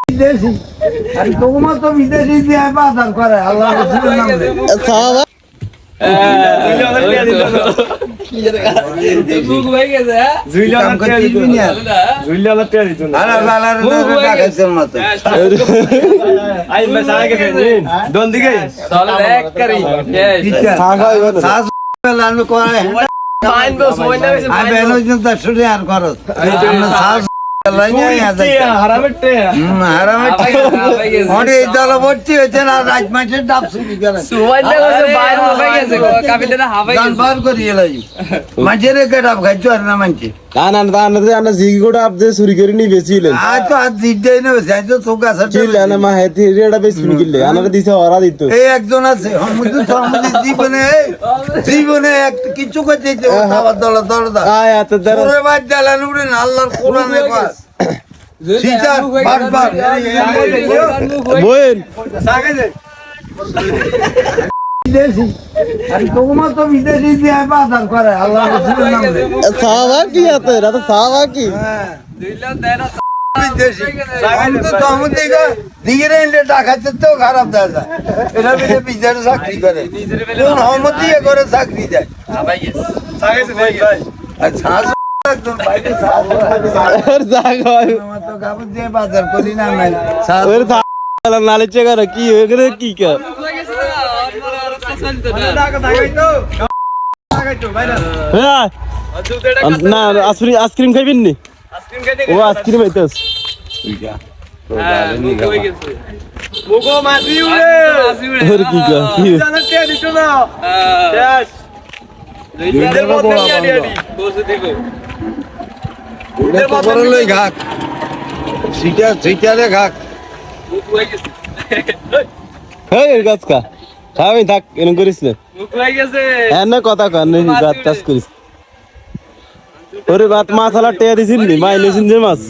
বিদেশি আর তোমার তো বিদেশি দিয়ে বাজার করে আল্লাহ রাসূলের নামে সাহাবা চুরি করে নিয়ে বেশিলেন একজন আছে জীবনে জীবনে কিছু করছে আল্লাহর কোরআনে তোমার তো বিদেশি দিয়ে বাজার করে আল্লাহ রাসূলের নামে সাহাবা কি আছে রাতে সাহাবা কি ডাকাতে তো খারাপ দেখা যায় এটা বিদেশে চাকরি করে কোন হমতি করে চাকরি দেয় বাজার করি না নালিচে করে কি কি না আইসক্রিম খাইবেন নি ও আইসক্রিম হইতেছ থাক এরকম করিস না কথা কাজ করিস ওরে বাত মাছ আলা টেয়া দিছিস নি মাই নিছিস যে মাছ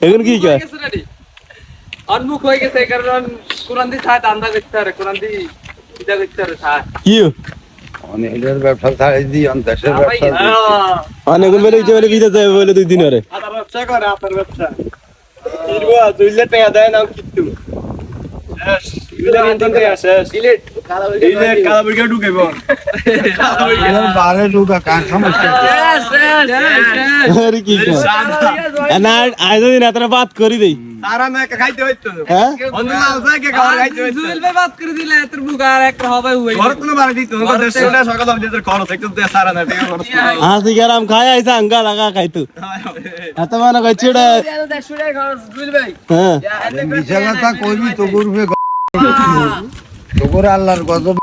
এখন কি অন্মুখ হয়ে গেছে কারণ কোরআন দি ছাড় আন্দা করতে পারে কোরআন দি ইটা করতে পারে ছাড় কি অনেকের ব্যবসা ছাড়াই দি দেশের ব্যবসা অনেক বলে বলে বিদেশ যাবে বলে 2 দিন আরে আদার ব্যবসা করে আপনার ব্যবসা কিরবা 2 লাখ টাকা দেয় না কিন্তু শেষ ইলেট ইন্টারনেট শেষ ইলেট কালাবুড়িয়া ঢুকেব বারে ঢুকা কার সমস্যা আরে কি না আজ দিন এত বাত করি দেই সারা না খাইতে হইতো হ্যাঁ অন্য মালসা কে খাবার খাইতে হইতো জুয়েল ভাই বাত করে দিলে তোর বুকা আর একটা হবে হই ঘর কোনো বারে দিত ওর দেশে না সকাল অবধি তোর খরচ একটু দে সারা না টাকা খরচ আসি গরম খায় আইসা আঙ্গা লাগা খাইতো এত মানে কইছিড়া জুয়েল ভাই হ্যাঁ বিশালতা কইবি তো করবে তোর আল্লাহর গজব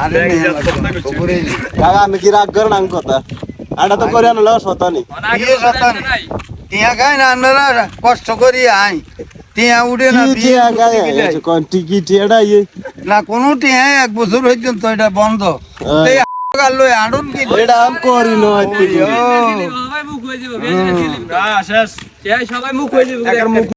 আরে তোরে কাকা আমি কি রাগ করেন আঙ্গ কথা আটা তো করে আনলো শতানি কি শতানি টিয়া খায় না আমরা কষ্ট করি আই টিয়া উড়ে না টিয়া গায় কোন টিকিট এডা ইয়ে না কোন টিয়া 1 বছর হইছে তো এটা বন্ধ এই গাল আড়ন কি এটা আম করি না সবাই মুখ হয়ে যাবে শেষ সবাই মুখ হয়ে যাবে